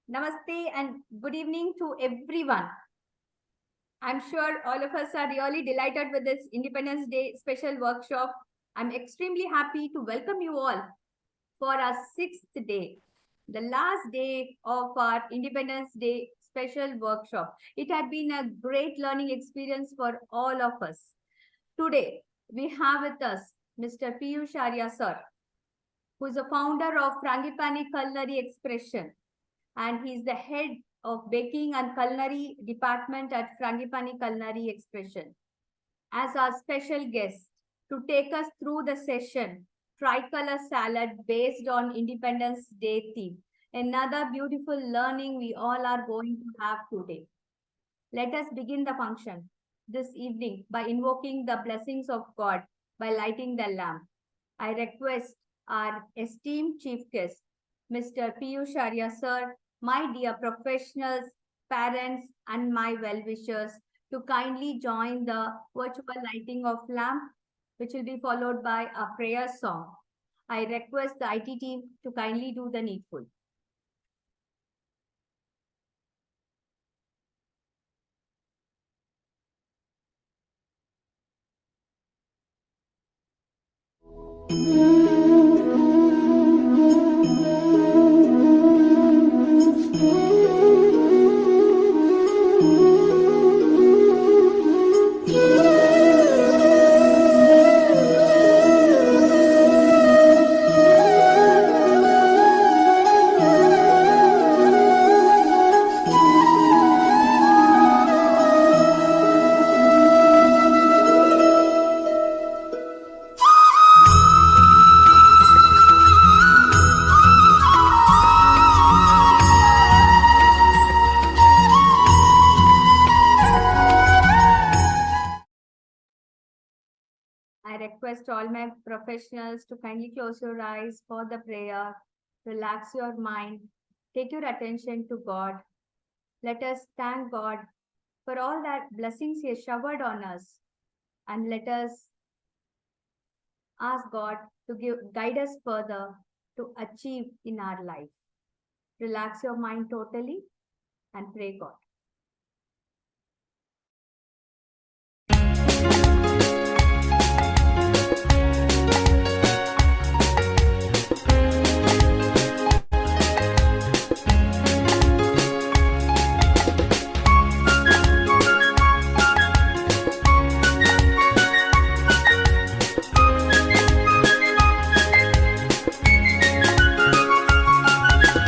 Namaste and good evening to everyone. I'm sure all of us are really delighted with this Independence Day special workshop. I'm extremely happy to welcome you all for our sixth day, the last day of our Independence Day special workshop. It had been a great learning experience for all of us. Today, we have with us Mr. Piyus Arya sir, who is the founder of Frangipani Culinary Expression, and he's the head of Baking and Culinary Department at Frangipani Culinary Expression. As our special guest to take us through the session, Tricolor Salad based on Independence Day theme. Another beautiful learning we all are going to have today. Let us begin the function this evening by invoking the blessings of God by lighting the lamp. I request our esteemed chief guest, Mr. Piyus Arya sir, my dear professionals, parents, and my well-wishers to kindly join the virtual lighting of lamp, which will be followed by a prayer song. I request the IT team to kindly do the needful. I request all my professionals to kindly close your eyes for the prayer, relax your mind, take your attention to God. Let us thank God for all that blessings He has showered on us, and let us ask God to guide us further to achieve in our life. Relax your mind totally and pray God.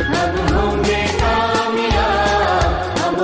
हम होंगे कामयाब, हम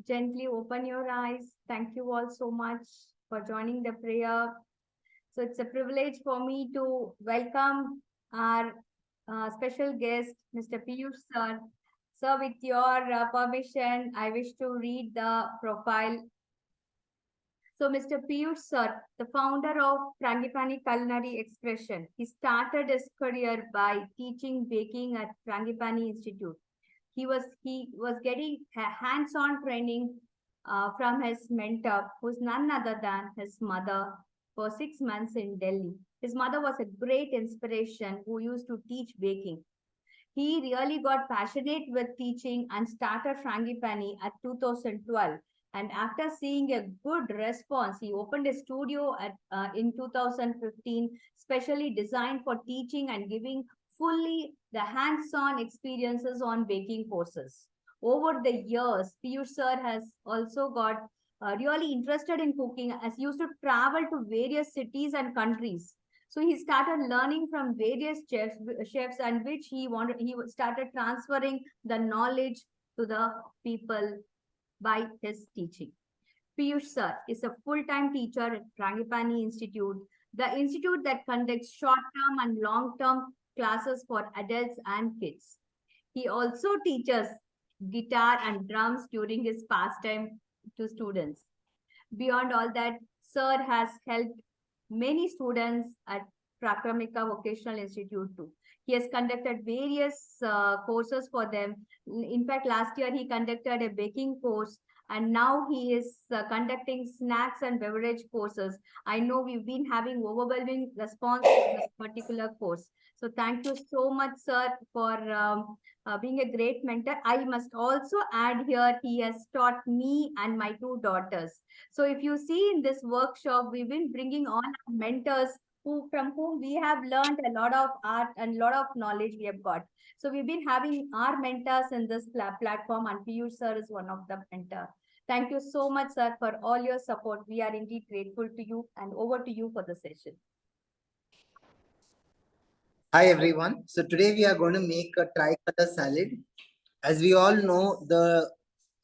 gently open your eyes. Thank you all so much for joining the prayer. So it's a privilege for me to welcome our special guest, Mr. Piyus sir. Sir, with your permission, I wish to read the profile. So, Mr. Piyus sir, the founder of Frangipani Culinary Expression, he started his career by teaching baking at Frangipani Institute. He was getting hands-on training from his mentor, who's none other than his mother, for 6 months in Delhi. His mother was a great inspiration who used to teach baking. He really got passionate with teaching and started Frangipani at 2012. And after seeing a good response, he opened a studio in 2015, specially designed for teaching and giving fully the hands-on experiences on baking courses. Over the years, Piyush sir has also got really interested in cooking as he used to travel to various cities and countries. So he started learning from various chefs, and which he started transferring the knowledge to the people by his teaching. Piyush sir is a full-time teacher at Frangipani Institute, the institute that conducts short-term and long-term classes for adults and kids. He also teaches guitar and drums during his pastime to students. Beyond all that, Sir has helped many students at Prakramika Vocational Institute too. He has conducted various courses for them. In fact, last year he conducted a baking course, and now he is conducting snacks and beverage courses. I know we've been having overwhelming response to this particular course. So thank you so much, sir, for being a great mentor. I must also add here, he has taught me and my two daughters. So if you see in this workshop, we've been bringing on mentors from whom we have learned a lot of art and a lot of knowledge we have got. So we've been having our mentors in this platform, and Piyush sir is one of the mentors. Thank you so much, sir, for all your support. We are indeed grateful to you, and over to you for the session. Hi everyone. So today we are going to make a tricolor salad. As we all know,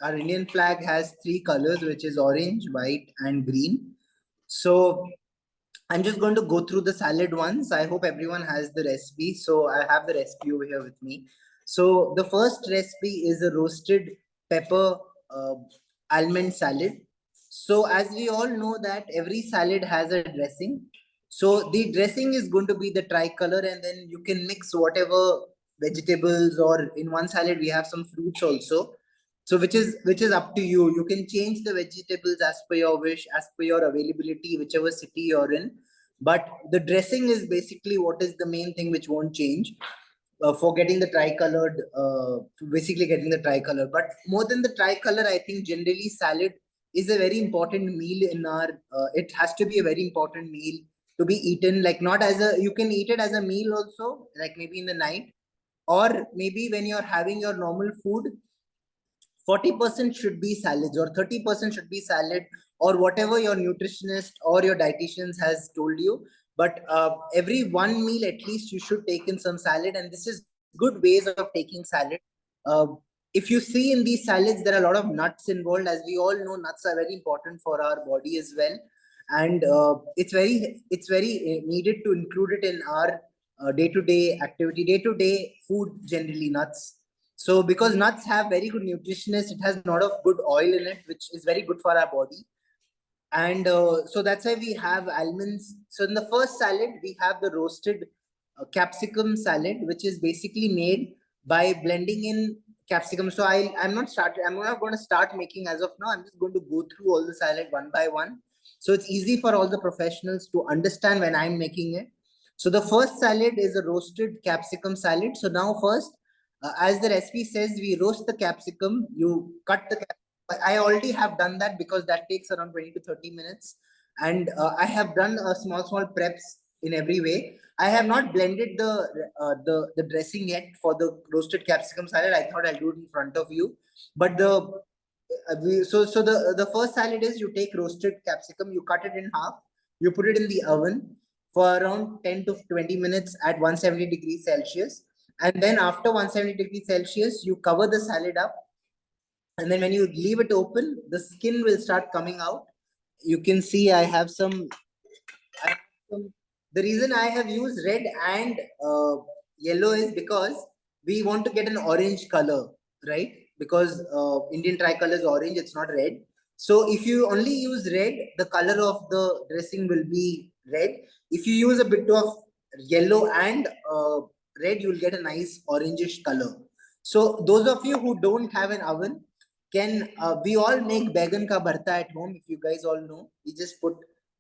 our Indian flag has three colors, which is orange, white, and green. So I'm just going to go through the salad once. I hope everyone has the recipe. So I have the recipe over here with me. So the first recipe is a roasted pepper uh, almond salad. So as we all know that every salad has a dressing. So the dressing is going to be the tricolor, and then you can mix whatever vegetables, or in one salad we have some fruits also. So which is up to you. You can change the vegetables as per your wish, as per your availability, whichever city you're in. But the dressing is basically what is the main thing which won't change for getting the tricolored, basically getting the tricolor. But more than the tricolor, I think generally salad is a very important meal in our. It has to be a very important meal to be eaten. Like not as a, you can eat it as a meal also, like maybe in the night, or maybe when you're having your normal food. 40% should be salads, or 30% should be salad, or whatever your nutritionist or your dietitians has told you. But every one meal at least you should take in some salad, and this is good ways of taking salad. uh, if you see in these salads, there are a lot of nuts involved. As we all know, nuts are very important for our body as well, and it's very needed to include it in our day-to-day activity, day-to-day food, generally nuts. So because nuts have very good nutritionists, it has a lot of good oil in it, which is very good for our body. And so that's why we have almonds. So in the first salad, we have the roasted capsicum salad, which is basically made by blending in capsicum. So I'm not going to start making as of now. I'm just going to go through all the salad one by one. So it's easy for all the professionals to understand when I'm making it. So the first salad is a roasted capsicum salad. So now first, as the recipe says, we roast the capsicum. You cut the I already have done that because that takes around 20 to 30 minutes. And I have done a small preps in every way. I have not blended the dressing yet for the roasted capsicum salad. I thought I'll do it in front of you. But the first salad is, you take roasted capsicum, you cut it in half, you put it in the oven for around 10 to 20 minutes at 170 degrees Celsius. And then after 170 degrees Celsius, you cover the salad up And then when you leave it open, the skin will start coming out. You can see I have some. The reason I have used red and yellow is because we want to get an orange color, right? Because Indian tricolor is orange, it's not red. So if you only use red, the color of the dressing will be red. If you use a bit of yellow and red, you'll get a nice orangish color. So those of you who don't have an oven, can we all make baigan ka bharta at home? If you guys all know, we just put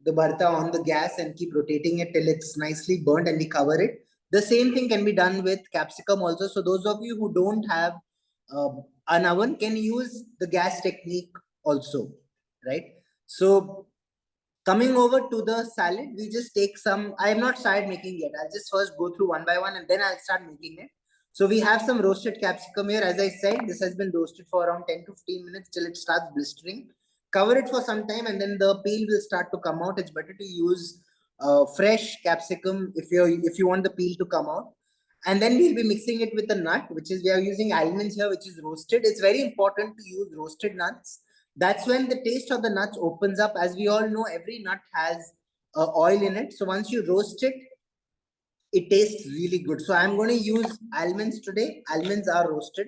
the bharta on the gas and keep rotating it till it's nicely burnt and we cover it. The same thing can be done with capsicum also. So those of you who don't have an oven can use the gas technique also, right? So coming over to the salad, we just take some, I have not started making yet. I'll just first go through one by one and then I'll start making it. So we have some roasted capsicum here. As I said, this has been roasted for around 10 to 15 minutes till it starts blistering. Cover it for some time and then the peel will start to come out. It's better to use fresh capsicum if you want the peel to come out. And then we'll be mixing it with the nut, which is we are using almonds here, which is roasted. It's very important to use roasted nuts. That's when the taste of the nuts opens up. As we all know, every nut has oil in it. So once you roast it, it tastes really good. So I'm going to use almonds today. Almonds are roasted.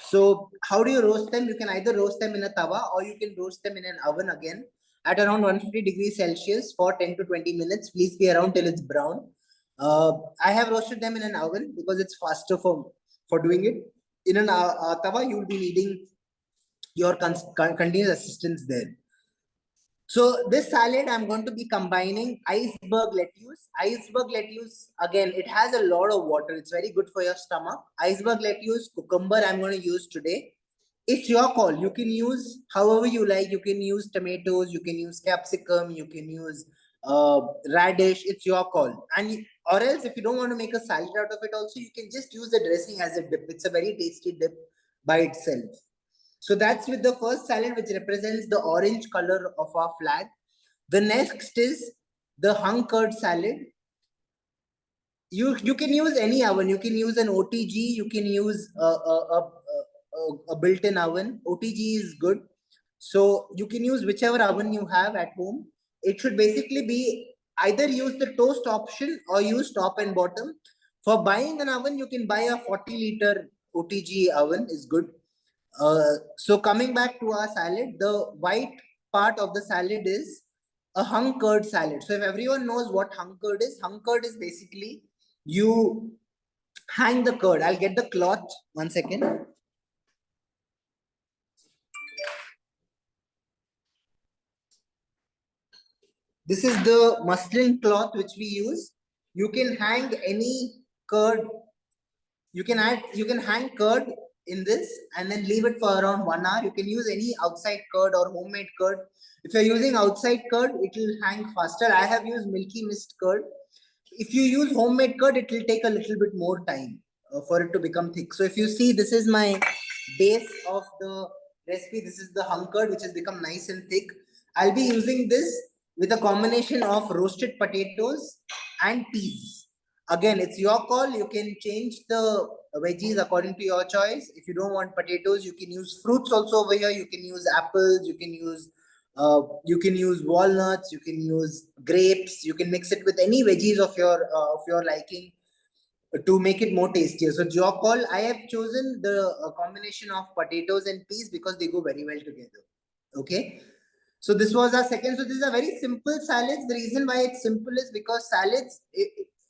So how do you roast them? You can either roast them in a tawa or you can roast them in an oven again at around 150 degrees Celsius for 10 to 20 minutes. Please be around till it's brown. I have roasted them in an oven because it's faster for doing it. In an tawa, you'll be needing your continuous assistance there. So this salad, I'm going to be combining iceberg lettuce. Iceberg lettuce, again, it has a lot of water. It's very good for your stomach. Iceberg lettuce, cucumber, I'm going to use today. It's your call. You can use however you like. You can use tomatoes. You can use capsicum. You can use radish. It's your call. And or else, if you don't want to make a salad out of it, also you can just use the dressing as a dip. It's a very tasty dip by itself. So that's with the first salad, which represents the orange color of our flag. The next is the hung curd salad. You can use any oven. You can use an OTG. You can use a built-in oven. OTG is good. So you can use whichever oven you have at home. It should basically be either use the toast option or use top and bottom. For buying an oven, you can buy a 40-liter OTG oven is good. So coming back to our salad, the white part of the salad is a hung curd salad. So if everyone knows what hung curd is basically you hang the curd. I'll get the cloth. 1 second. This is the muslin cloth which we use. You can hang any curd. You can hang curd in this and then leave it for around 1 hour. You can use any outside curd or homemade curd. If you're using outside curd, it will hang faster. I have used milky mist curd. If you use homemade curd, it will take a little bit more time for it to become thick. So if you see, this is my base of the recipe. This is the hung curd, which has become nice and thick. I'll be using this with a combination of roasted potatoes and peas. Again, it's your call. You can change the veggies according to your choice. If you don't want potatoes, you can use fruits also over here. You can use apples. You can use walnuts. You can use grapes. You can mix it with any veggies of your liking to make it more tastier. So, it's your call. I have chosen the combination of potatoes and peas because they go very well together. Okay. So this was our second. So this is a very simple salads. The reason why it's simple is because salads,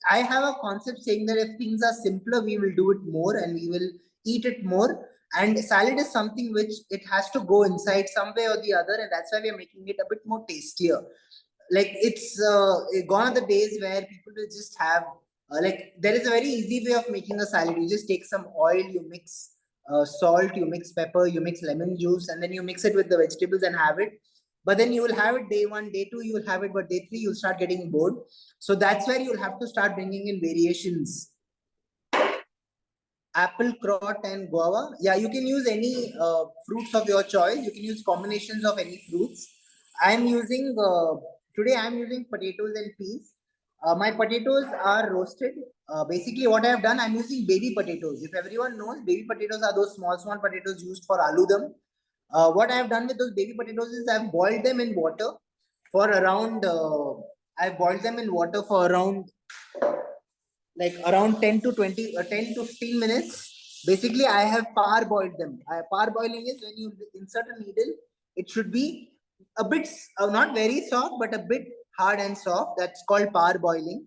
I have a concept saying that if things are simpler, we will do it more and we will eat it more. And salad is something which it has to go inside some way or the other. And that's why we are making it a bit more tastier. Like it's gone are the days where people will just have, like there is a very easy way of making a salad. You just take some oil, you mix salt, you mix pepper, you mix lemon juice, and then you mix it with the vegetables and have it. But then you will have it day 1, day 2, you will have it, but day 3, you'll start getting bored. So that's where you'll have to start bringing in variations. Apple, crot, and guava. Yeah, you can use any fruits of your choice. You can use combinations of any fruits. I'm using, today I'm using potatoes and peas. My potatoes are roasted. Basically what I have done, I'm using baby potatoes. If everyone knows, baby potatoes are those small potatoes used for aloo dum. What I have done with those baby potatoes is I've boiled them in water for around, I've boiled them in water for around like around 10 to 20 10 to 15 minutes. Basically, I have parboiled them. Parboiling is when you insert a needle, it should be a bit, not very soft, but a bit hard and soft. That's called parboiling.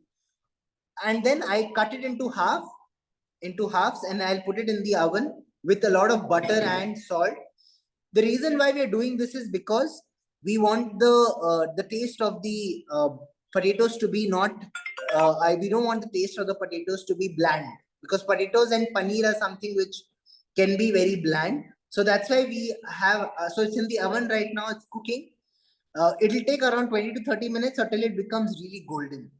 And then I cut it into halves, and I'll put it in the oven with a lot of butter and salt. The reason why we are doing this is because we want the taste of the potatoes to be not we don't want the taste of the potatoes to be bland, because potatoes and paneer are something which can be very bland. So that's why we have so it's in the oven right now, it's cooking. It'll take around 20 to 30 minutes until it becomes really golden.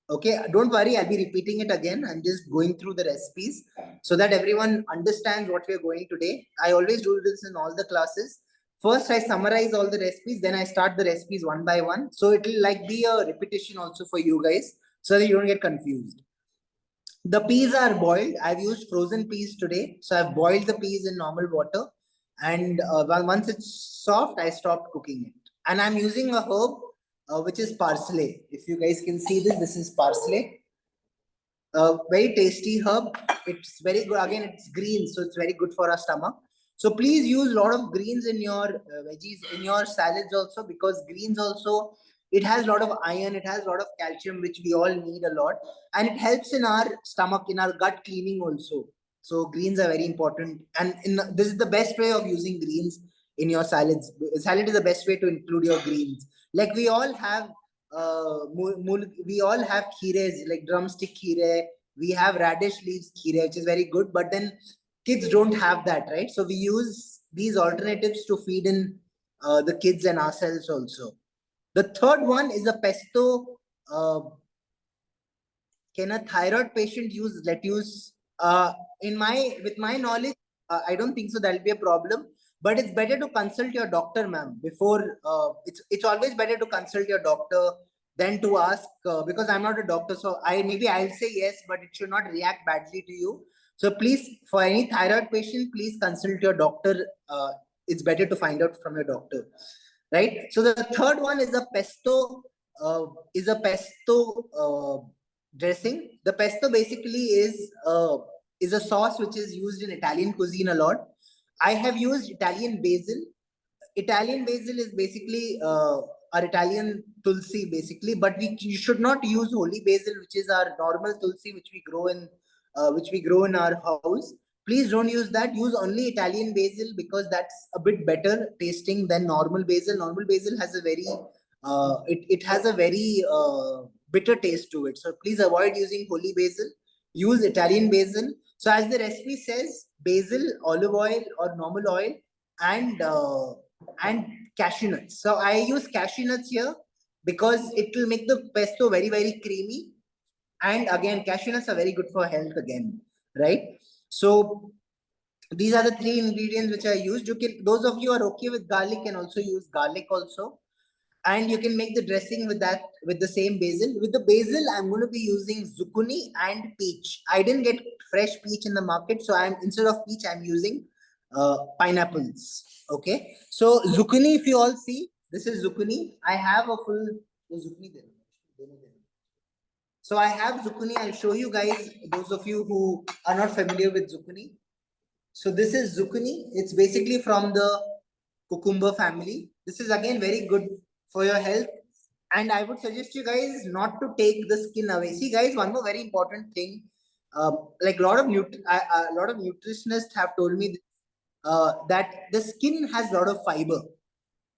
Okay, don't worry, I'll be repeating it again. I'm just going through the recipes so that everyone understands what we're going today. I always do this in all the classes. First, I summarize all the recipes, then I start the recipes one by one. So it'll like be a repetition also for you guys so that you don't get confused. The peas are boiled. I've used frozen peas today. So I've boiled the peas in normal water. And once it's soft, I stopped cooking it. And I'm using a herb which is parsley. If you guys can see this, this is parsley. Very tasty herb. It's very good. Again, it's green, so it's very good for our stomach. So please use a lot of greens in your veggies, in your salads also, because greens also, it has a lot of iron, it has a lot of calcium, which we all need a lot. And it helps in our stomach, in our gut cleaning also. So greens are very important. And this is the best way of using greens in your salads. Salad is the best way to include your greens. Like we all have we all have kheeres, like drumstick kheere. We have radish leaves kheere, which is very good. But then kids don't have that, right? So we use these alternatives to feed in the kids and ourselves also. The third one is a pesto. Can a thyroid patient use lettuce? With my knowledge, I don't think so. That'll be a problem. But it's better to consult your doctor, ma'am. Before it's always better to consult your doctor than to ask, because I'm not a doctor. So I'll say yes, but it should not react badly to you. So please, for any thyroid patient, please consult your doctor. It's better to find out from your doctor, right? So the third one is a pesto. Dressing. The pesto basically is a sauce which is used in Italian cuisine a lot. I have used Italian basil. Italian basil is basically our Italian tulsi, basically, but you should not use holy basil, which is our normal tulsi, which we grow in our house. Please don't use that. Use only Italian basil, because that's a bit better tasting than normal basil. Normal basil has a very it has a very bitter taste to it. So please avoid using holy basil. Use Italian basil. So as the recipe says, basil, olive oil or normal oil, and cashew nuts. So I use cashew nuts here because it will make the pesto very, very creamy. And again, cashew nuts are very good for health again, right? So these are the three ingredients which I used. Those of you who are okay with garlic can also use garlic also. And you can make the dressing with the same basil. With the basil, I'm going to be using zucchini and peach. I didn't get fresh peach in the market, so instead of peach, I'm using pineapples. Okay, so zucchini, if you all see, this is zucchini. I have a full zucchini there. So I have zucchini. I'll show you guys, those of you who are not familiar with zucchini. So this is zucchini. It's basically from the cucumber family. This is again very good for your health. And I would suggest you guys not to take the skin away. See guys, one more very important thing. Like a lot of nutritionists have told me that the skin has a lot of fiber,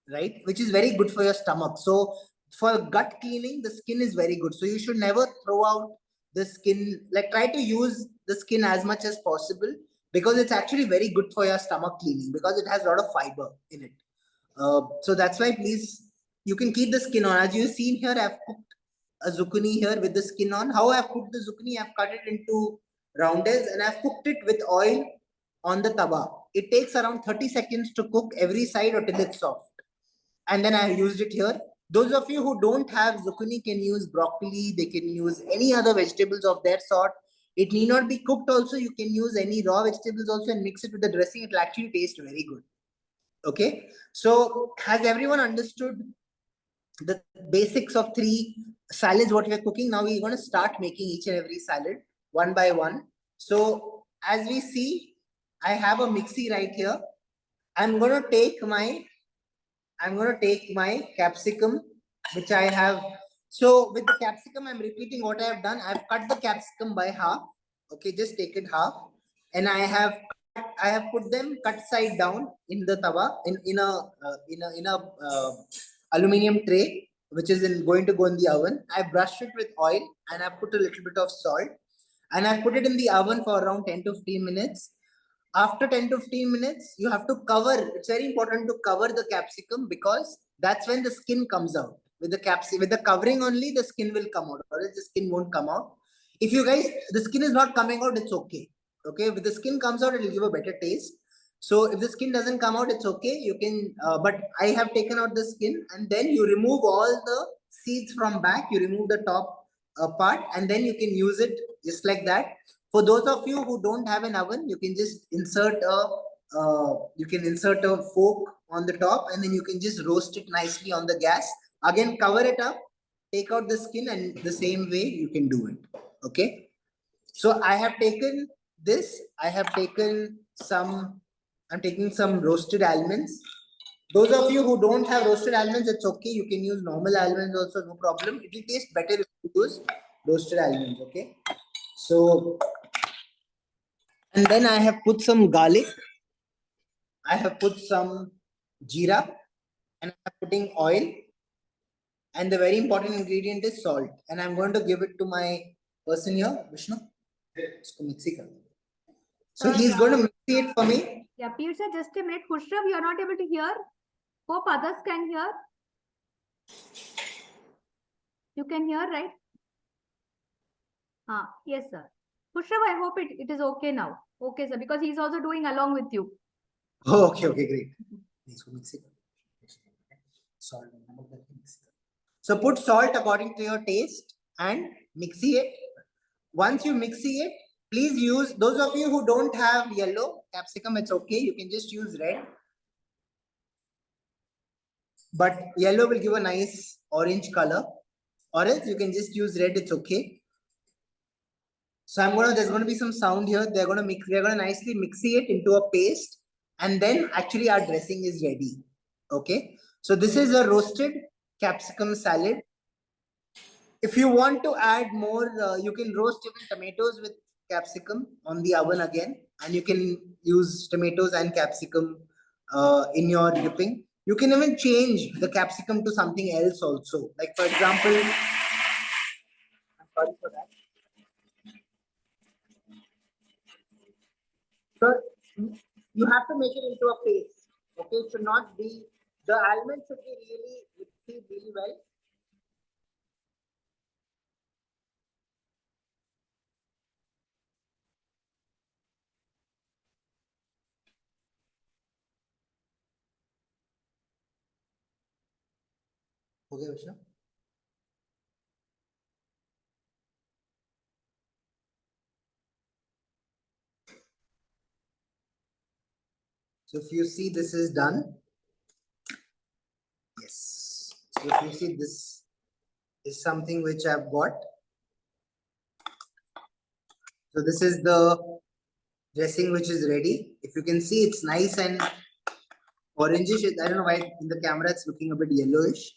right? Which is very good for your stomach. So for gut cleaning, the skin is very good. So you should never throw out the skin. Like try to use the skin as much as possible, because it's actually very good for your stomach cleaning, because it has a lot of fiber in it. So that's why please, you can keep the skin on. As you've seen here, I've cooked a zucchini here with the skin on. How I've cooked the zucchini, I've cut it into roundels and I've cooked it with oil on the tawa. It takes around 30 seconds to cook every side until it's soft. And then I used it here. Those of you who don't have zucchini can use broccoli. They can use any other vegetables of their sort. It need not be cooked also. You can use any raw vegetables also and mix it with the dressing. It will actually taste very good. Okay, so has everyone understood the basics of three salads what we are cooking? Now we're going to start making each and every salad one by one. So as we see, I have a mixie right here. I'm going to take my capsicum, which I have. So with the capsicum, I'm repeating what I have done. I've cut the capsicum by half. Okay, just take it half, and I have put them cut side down in the tawa in a aluminum tray, which is going to go in the oven. I brushed it with oil and I put a little bit of salt, and I put it in the oven for around 10 to 15 minutes. After 10 to 15 minutes, you have to cover. It's very important to cover the capsicum because that's when the skin comes out. With the covering only, the skin will come out, or else the skin won't come out. If you guys, the skin is not coming out, it's okay. Okay, if the skin comes out, it will give a better taste. So if the skin doesn't come out, it's okay. You can, but I have taken out the skin, and then you remove all the seeds from back. You remove the top part, and then you can use it just like that. For those of you who don't have an oven, you can just insert a fork on the top, and then you can just roast it nicely on the gas. Again, cover it up, take out the skin, and the same way you can do it. Okay. So I have taken this. I have taken some. I'm taking some roasted almonds. Those of you who don't have roasted almonds, it's okay. You can use normal almonds also, no problem. It will taste better if you use roasted almonds. Okay. So, and then I have put some garlic. I have put some jeera, and I'm putting oil. And the very important ingredient is salt. And I'm going to give it to my person here, Vishnu. So he's going to mix it for me. Yeah, Piyus, just a minute. Hushrav, you are not able to hear. Hope others can hear. You can hear, right? Yes, sir. Hushrav, I hope it is okay now. Okay, sir, because he's also doing along with you. Oh, okay, great. Salt. So put salt according to your taste and mixie it. Once you mixie it, please use, those of you who don't have yellow capsicum, it's okay. You can just use red. But yellow will give a nice orange color. Or else you can just use red, it's okay. So there's going to be some sound here. They're going to nicely mixie it into a paste. And then actually our dressing is ready. Okay. So this is a roasted capsicum salad. If you want to add more, you can roast even tomatoes with capsicum on the oven again. And you can use tomatoes and capsicum in your dipping. You can even change the capsicum to something else also. Like for example, I'm sorry for that. So you have to make it into a paste. Okay, it should not be, the almond should be really mixed really well. Okay, Vishnu. So if you see, this is done. Yes. So if you see, this is something which I've got. So this is the dressing which is ready. If you can see, it's nice and orangish. I don't know why in the camera it's looking a bit yellowish,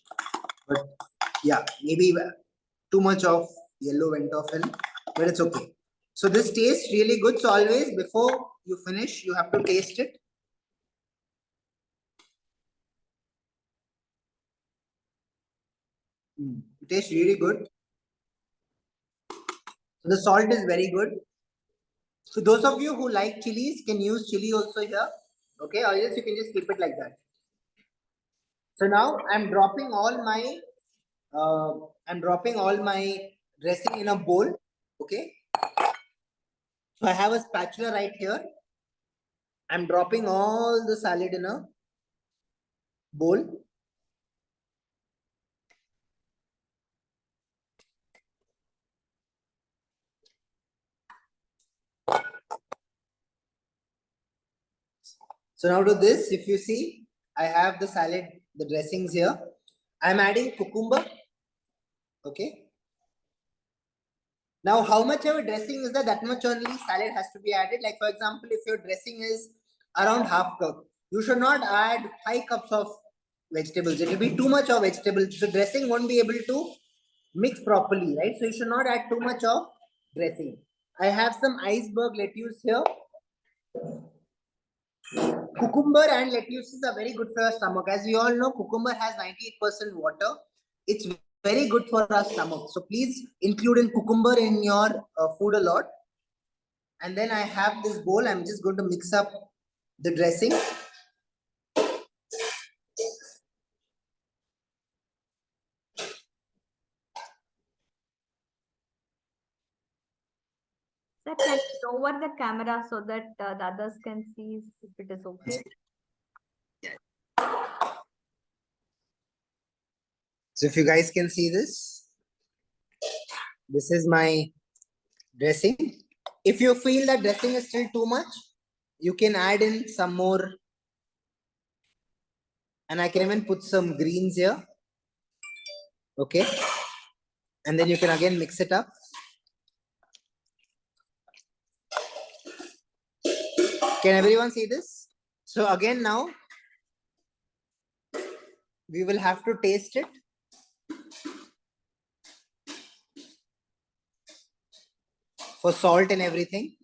but yeah, maybe too much of yellow went off in, but it's okay. So this tastes really good. So always before you finish, you have to taste it. It tastes really good. So the salt is very good. So those of you who like chilies can use chili also here. Okay, or else you can just keep it like that. So now I'm dropping all my dressing in a bowl. Okay. So I have a spatula right here. I'm dropping all the salad in a bowl. So now to this, if you see, I have the salad, the dressings here. I'm adding cucumber. Okay. Now, how much of a dressing is there, that much only salad has to be added. Like for example, if your dressing is around half cup, you should not add 5 cups of vegetables. It will be too much of vegetables. So dressing won't be able to mix properly, right? So you should not add too much of dressing. I have some iceberg lettuce here. Cucumber and lettuces are very good for your stomach. As we all know, cucumber has 98% water. It's very good for our stomach. So please include in cucumber in your food a lot. And then I have this bowl. I'm just going to mix up the dressing. Sir, can you lower the camera so that the others can see if it is okay? So if you guys can see this is my dressing. If you feel that dressing is still too much, you can add in some more. And I can even put some greens here. Okay. And then you can again mix it up. Can everyone see this? So again now, we will have to taste it. For salt and everything.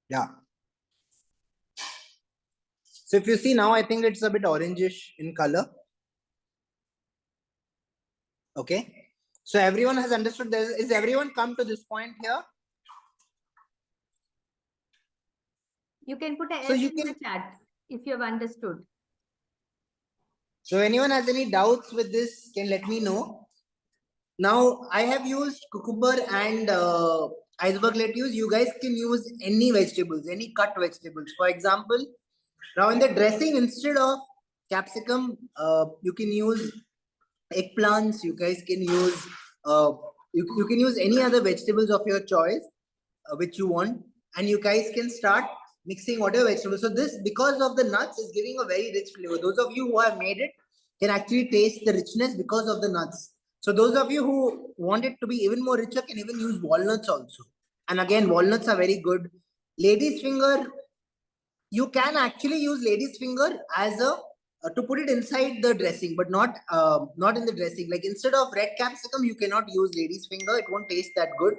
Yeah. So if you see now, I think it's a bit orangish in color. Okay. So everyone has understood this. Is everyone come to this point here? You can put a So S you in can, the chat if you have understood. so anyone has any doubts with this, can let me know. Now I have used cucumber and iceberg lettuce. You guys can use any vegetables, any cut vegetables. For example, now in the dressing, instead of capsicum, you can use eggplants. You guys can use you can use any other vegetables of your choice which you want, and you guys can start mixing whatever vegetables. So this, because of the nuts, is giving a very rich flavor. Those of you who have made it can actually taste the richness because of the nuts. So those of you who want it to be even more richer can even use walnuts also. And again, walnuts are very good. Lady's finger, you can actually use lady's finger as a to put it inside the dressing, but not in the dressing. Like instead of red capsicum, you cannot use lady's finger. It won't taste that good.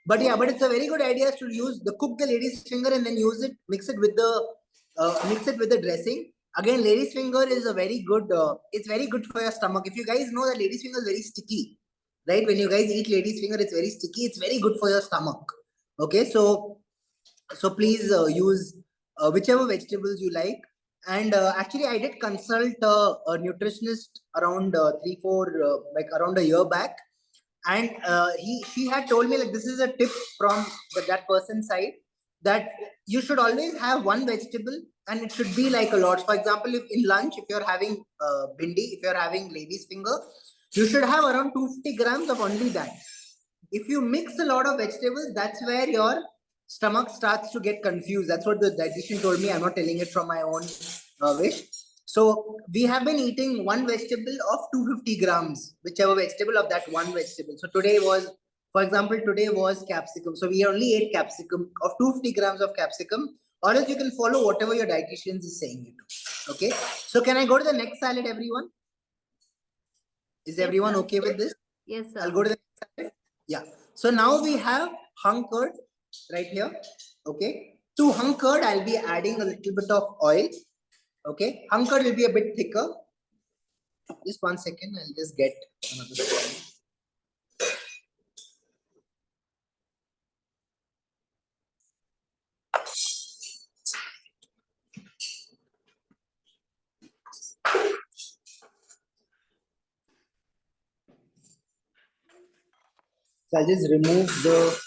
But yeah, but it's a very good idea to use cook the lady's finger and then use it, mix it with the dressing. Again, lady's finger is a very good. It's very good for your stomach. If you guys know that lady's finger is very sticky, right? When you guys eat lady's finger, it's very sticky. It's very good for your stomach. Okay, so please use whichever vegetables you like. And actually, I did consult a nutritionist around 3 4 like around a year back, and she had told me, like, this is a tip from that person's side, that you should always have one vegetable, and it should be like a lot. For example, if in lunch, if you're having bindi, if you're having lady's finger, you should have around 250 grams of only that. If you mix a lot of vegetables, that's where your stomach starts to get confused. That's what the dietitian told me. I'm not telling it from my own wish. So we have been eating one vegetable of 250 grams, whichever vegetable of that one vegetable. So today was, for example, today was capsicum. So we only ate capsicum of 250 grams of capsicum, or else you can follow whatever your dietitian is saying you do. Okay. So can I go to the next salad, everyone? Is everyone okay with this? Yes, sir. I'll go to the next salad. Yeah. So now we have hung curd right here. Okay. To hung curd, I'll be adding a little bit of oil. Okay. Hung curd will be a bit thicker. Just 1 second. I'll just get another spoon. So I'll just remove the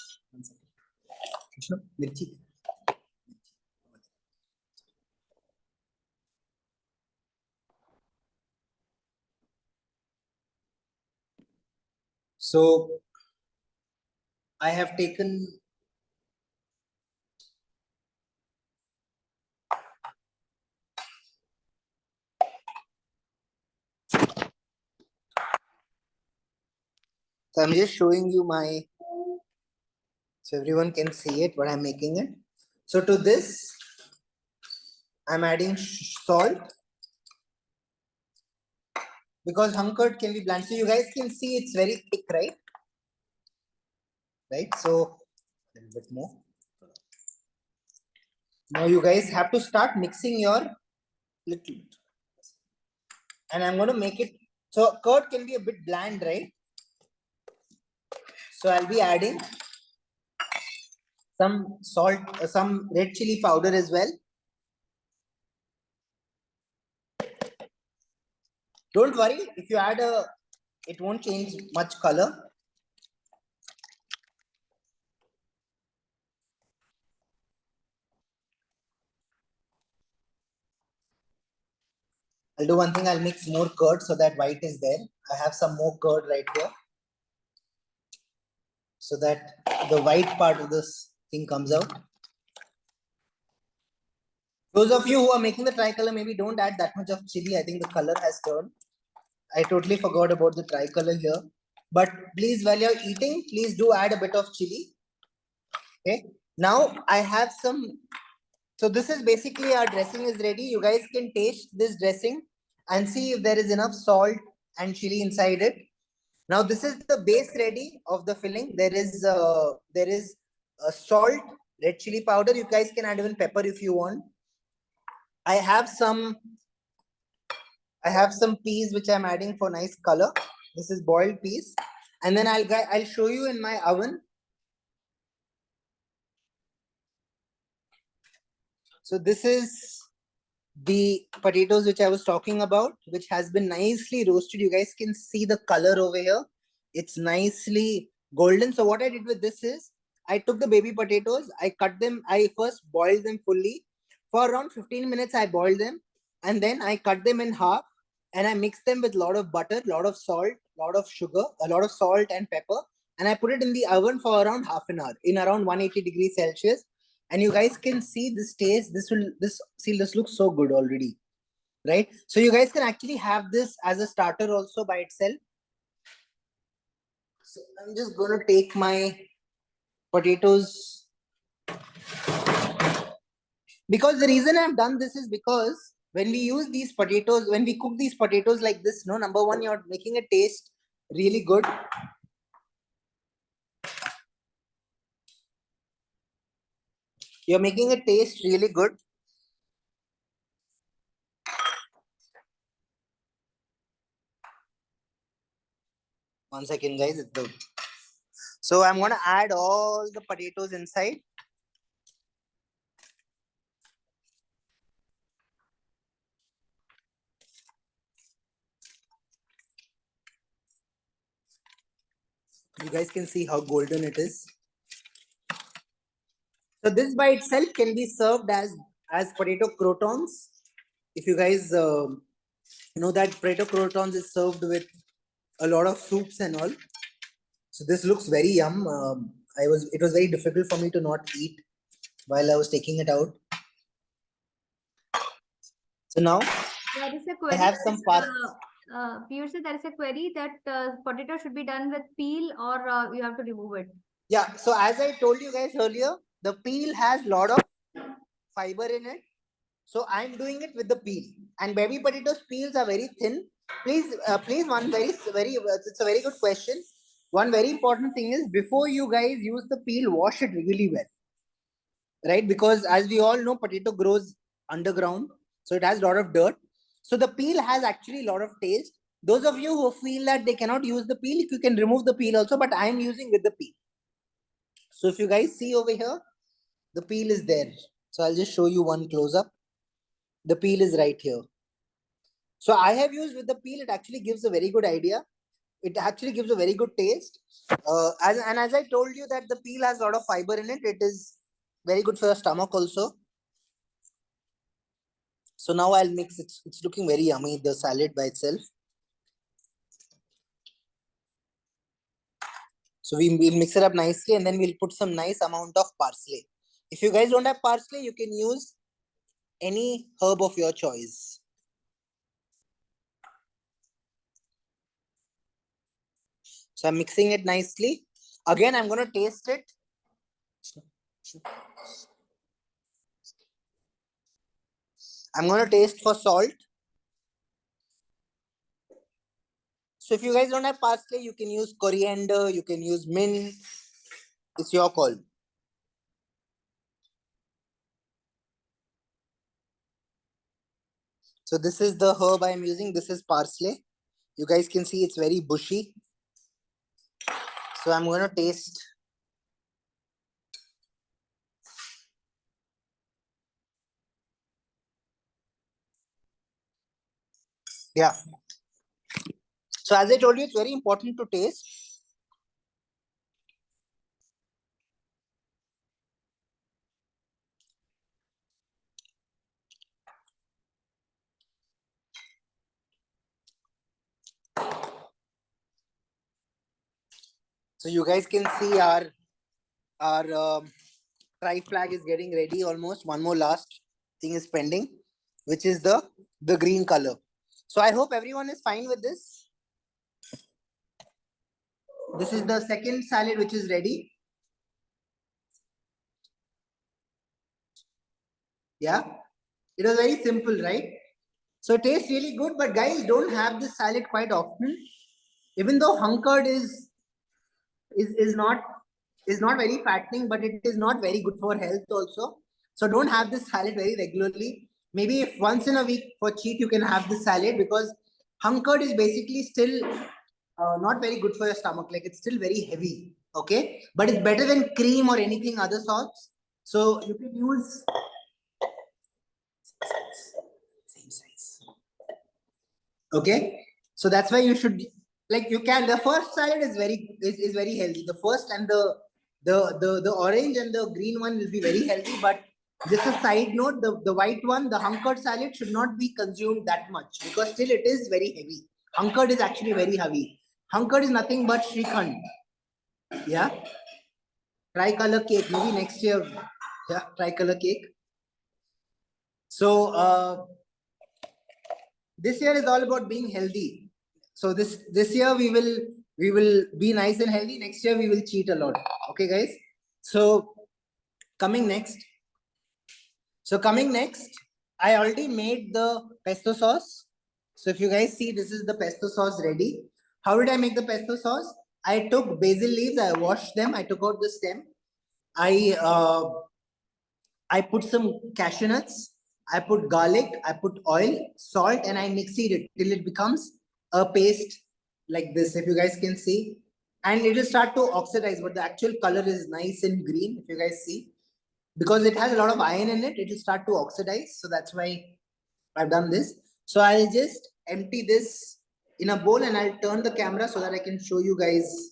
mirchi. So I have taken So I'm just showing you my, so everyone can see it, what I'm making it. So to this, I'm adding salt because hung curd can be bland. So you guys can see it's very thick, right? Right. So a little bit more. Now you guys have to start mixing your little bit. And I'm going to make it, so curd can be a bit bland, right? So I'll be adding some salt, some red chili powder as well. Don't worry, if you add it won't change much color. I'll do one thing, I'll mix more curd so that white is there. I have some more curd right here, so that the white part of this thing comes out. Those of you who are making the tricolor, maybe don't add that much of chili. I think the color has turned. I totally forgot about the tricolor here. But please, while you're eating, please do add a bit of chili. Okay. Now I have some. So this is basically our dressing is ready. You guys can taste this dressing and see if there is enough salt and chili inside it. Now this is the base ready of the filling. There is salt, red chili powder. You guys can add even pepper if you want. I have some peas which I'm adding for nice color. This is boiled peas, and then I'll show you in my oven. So this is the potatoes which I was talking about, which has been nicely roasted. You guys can see the color over here. It's nicely golden. So what I did with this is I took the baby potatoes, I cut them, I first boiled them fully. For around 15 minutes, I boiled them, and then I cut them in half and I mixed them with a lot of butter, lot of salt, lot of sugar, a lot of salt and pepper. And I put it in the oven for around half an hour in around 180 degrees Celsius. And you guys can see this taste. This looks so good already, right? So you guys can actually have this as a starter also by itself. So I'm just going to take my potatoes, because the reason I've done this is because when we use these potatoes, when we cook these potatoes like this, no, number one, you're making it taste really good. You're making it taste really good. One second, guys. It's good. So I'm going to add all the potatoes inside. You guys can see how golden it is. So this by itself can be served as potato croutons. If you guys know that potato croutons is served with a lot of soups and all. So this looks very yum. It was very difficult for me to not eat while I was taking it out. So now There is a query. I have some pasta. Piyush, there is a query that potato should be done with peel, or you have to remove it. Yeah. So as I told you guys earlier, the peel has a lot of fiber in it. So I'm doing it with the peel. And baby potatoes peels are very thin. Please, it's a very good question. One very important thing is, before you guys use the peel, wash it really well, right? Because as we all know, potato grows underground, so it has a lot of dirt. So the peel has actually a lot of taste. Those of you who feel that they cannot use the peel, you can remove the peel also, but I am using with the peel. So if you guys see over here, the peel is there. So I'll just show you one close up. The peel is right here. So I have used with the peel. It actually gives a very good idea. It actually gives a very good taste. As I told you that the peel has a lot of fiber in it, it is very good for your stomach also. So now I'll mix it. It's looking very yummy, the salad by itself. So we'll mix it up nicely, and then we'll put some nice amount of parsley. If you guys don't have parsley, you can use any herb of your choice. So I'm mixing it nicely. Again, I'm going to taste it. I'm going to taste for salt. So if you guys don't have parsley, you can use coriander, you can use mint. It's your call. So this is the herb I'm using. This is parsley. You guys can see it's very bushy. So I'm going to taste. Yeah. So as I told you, it's very important to taste. So you guys can see our tri flag is getting ready almost. One more last thing is pending, which is the green color. So I hope everyone is fine with this. This is the second salad which is ready. Yeah, it was very simple, right? So it tastes really good, but guys, don't have this salad quite often. Even though hung curd is not very fattening, but it is not very good for health also. So don't have this salad very regularly. Maybe if once in a week for cheat you can have this salad, because hung curd is basically still not very good for your stomach. Like it's still very heavy. Okay, but it's better than cream or anything other sorts. So you can use same size. Okay, so that's why you should, like, you can, the first salad is very healthy. The first and the orange and the green one will be very healthy, but just a side note, the white one, the hunkered salad, should not be consumed that much, because still it is very heavy. Hunkered is actually very heavy. Hunkered is nothing but Shrikhand. Yeah, tricolor cake, maybe next year. Yeah, tricolor cake. So this year is all about being healthy. So this year we will be nice and healthy. Next year we will cheat a lot. Okay, guys. So coming next. So coming next, I already made the pesto sauce. So if you guys see, this is the pesto sauce ready. How did I make the pesto sauce? I took basil leaves. I washed them. I took out the stem. I uh, I put some cashew nuts, I put garlic, I put oil, salt, and I mix it till it becomes a paste like this, if you guys can see. And it will start to oxidize, but the actual color is nice and green, if you guys see. Because it has a lot of iron in it, it will start to oxidize. So that's why I've done this. So I'll just empty this in a bowl and I'll turn the camera so that I can show you guys.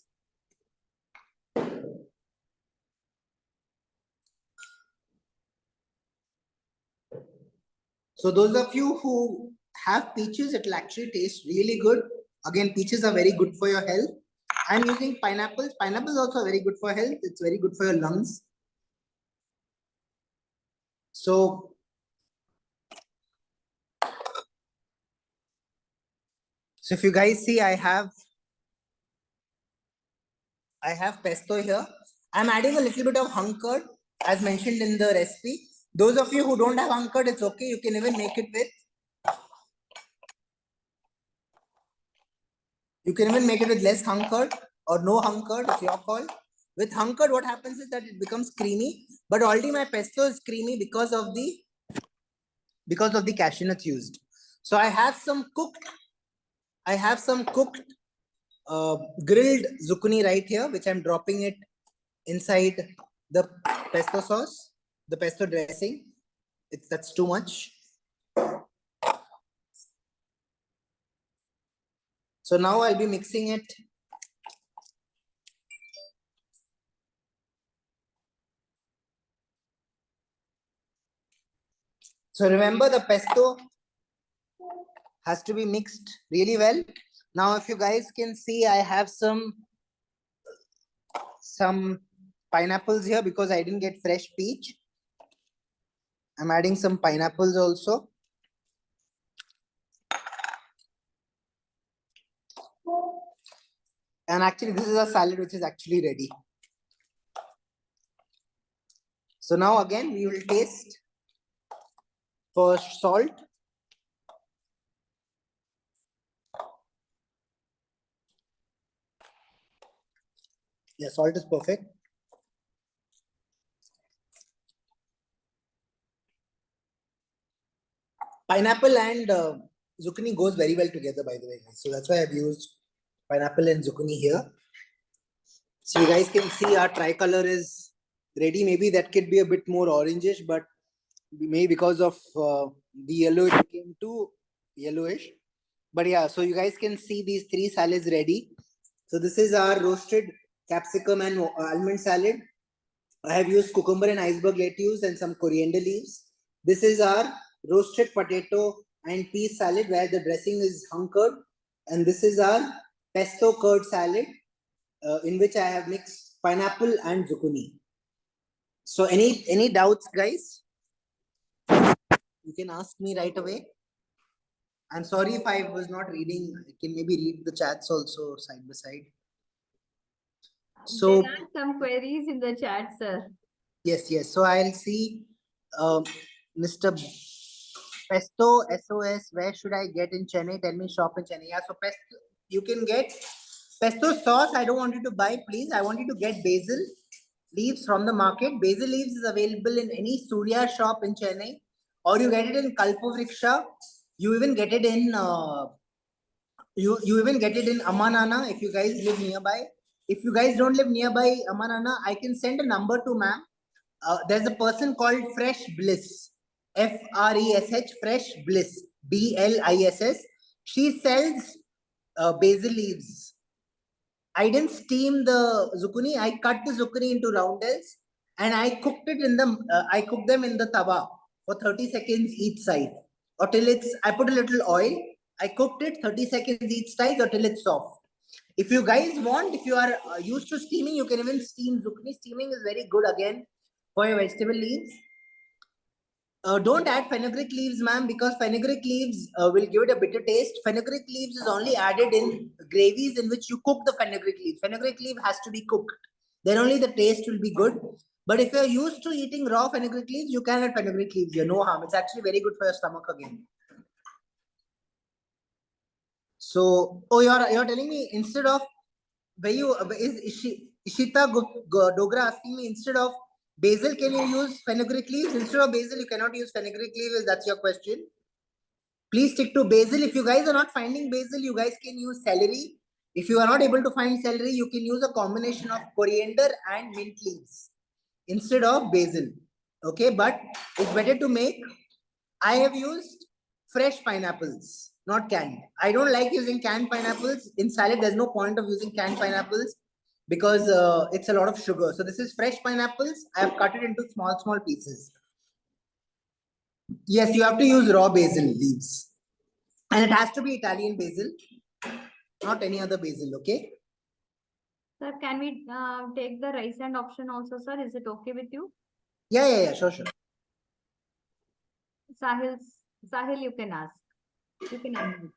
So those of you who have peaches, it will actually taste really good. Again, peaches are very good for your health. I'm using pineapples. Pineapples also very good for health. It's very good for your lungs. So if you guys see, I have pesto here. I'm adding a little bit of hung curd as mentioned in the recipe. Those of you who don't have hung curd, it's okay. You can even make it with. You can even make it with less hung curd or no hung curd, it's your call. With hung curd, what happens is that it becomes creamy. But already my pesto is creamy because of the cashew nuts used. So I have some cooked grilled zucchini right here, which I'm dropping it inside the pesto sauce, the pesto dressing. That's too much. So now I'll be mixing it. So remember, the pesto has to be mixed really well. Now, if you guys can see, I have some pineapples here because I didn't get fresh peach. I'm adding some pineapples also. And actually, this is a salad which is actually ready. So now again, we will taste for salt. Yeah, salt is perfect. Pineapple and zucchini goes very well together, by the way. So that's why I've used pineapple and zucchini here. So you guys can see our tricolor is ready. Maybe that could be a bit more orangish, but maybe because of the yellow, it became too yellowish. But yeah, so you guys can see these three salads ready. So this is our roasted capsicum and almond salad. I have used cucumber and iceberg lettuce and some coriander leaves. This is our roasted potato and peas salad where the dressing is hung curd. And this is our pesto curd salad in which I have mixed pineapple and zucchini. So any doubts, guys? You can ask me right away. I'm sorry if I was not reading. I can maybe read the chats also side by side. So there are some queries in the chat, sir. yes. So I'll see Mr. Pesto SOS. Where should I get in Chennai? Tell me shop in Chennai. Yeah, so pesto, you can get pesto sauce. I don't want you to buy, please. I want you to get basil leaves from the market. Basil leaves is available in any Surya shop in Chennai, or you get it in Kalpavriksha. You even get it in you even get it in Amanana if you guys live nearby. If you guys don't live nearby Amanana, I can send a number to ma'am. There's a person called Fresh Bliss, FRESH, Fresh Bliss, BLISS. She sells basil leaves. I didn't steam the zucchini. I cut the zucchini into roundels and I cooked it in the. I cooked them in the tawa for 30 seconds each side, or till it's. I put a little oil. I cooked it 30 seconds each side, or till it's soft. If you guys want, if you are used to steaming, you can even steam zucchini. Steaming is very good again for your vegetable leaves. Don't add fenugreek leaves, ma'am, because fenugreek leaves will give it a bitter taste. Fenugreek leaves is only added in gravies in which you cook the fenugreek leaves. Fenugreek leaf has to be cooked. Then only the taste will be good. But if you're used to eating raw fenugreek leaves, you can add fenugreek leaves here. No harm. It's actually very good for your stomach again. So, oh, you're telling me instead of where you is Ishita Dogra asking me instead of basil, can you use fenugreek leaves? Instead of basil, you cannot use fenugreek leaves. That's your question. Please stick to basil. If you guys are not finding basil, you guys can use celery. If you are not able to find celery, you can use a combination of coriander and mint leaves instead of basil. Okay, but it's better to make. I have used fresh pineapples, not canned. I don't like using canned pineapples. In salad, there's no point of using canned pineapples because it's a lot of sugar. So this is fresh pineapples. I have cut it into small pieces. Yes, you have to use raw basil leaves. And it has to be Italian basil, not any other basil, okay? Sir, can we take the rice and option also, sir? Is it okay with you? Yeah, sure. Sahil, you can ask. You can unmute.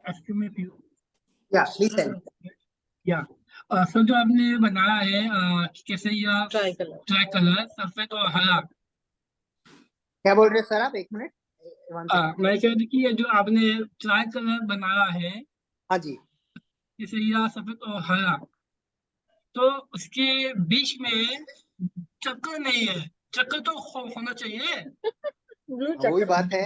Excuse me, Piyus. Yeah, please tell me. Yeah. Sir जो आपने बनाया है कैसे या try colour सफेद और हरा क्या बोल रहे सर आप एक मिनट मैं कह रही कि ये जो आपने ट्राई कलर बनाया है हाँ जी जैसे या सफेद और हरा तो उसके बीच में चक्कर नहीं है चक्कर तो होना चाहिए वही बात है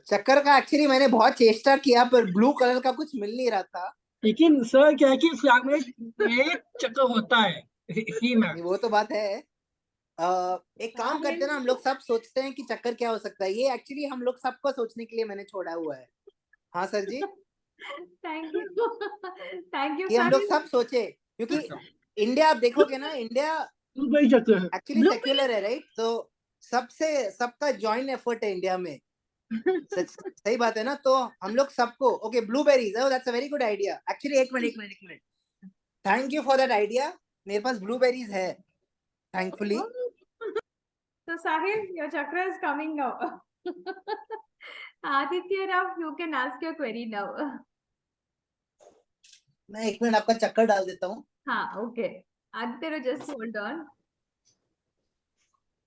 चक्कर का एक्चुअली मैंने बहुत चेष्टा किया पर ब्लू कलर का कुछ मिल नहीं रहा था लेकिन सर क्या है कि फ्लैग में एक चक्कर होता है इसी में वो तो बात है एक काम करते हैं ना हम लोग सब सोचते हैं कि चक्कर क्या हो सकता है ये एक्चुअली हम लोग सबको सोचने के लिए मैंने छोड़ा हुआ है हाँ सर जी थैंक यू कि हम लोग सब सोचे क्योंकि इंडिया आप देखोगे ना इंडिया एक्चुअली सेक्युलर है राइट तो सबका जॉइंट एफर्ट है इंडिया में सही बात है ना तो हम लोग सबको okay blueberries that's a very good idea actually एक minute thank you for that idea मेरे पास ब्लूबेरीज है thankfully so Sahil your chakra is coming now Aditya Rao, you can ask your query now. मैं एक minute आपका चक्कर डाल देता हूँ. हाँ, okay. Aditya Rao, just hold on.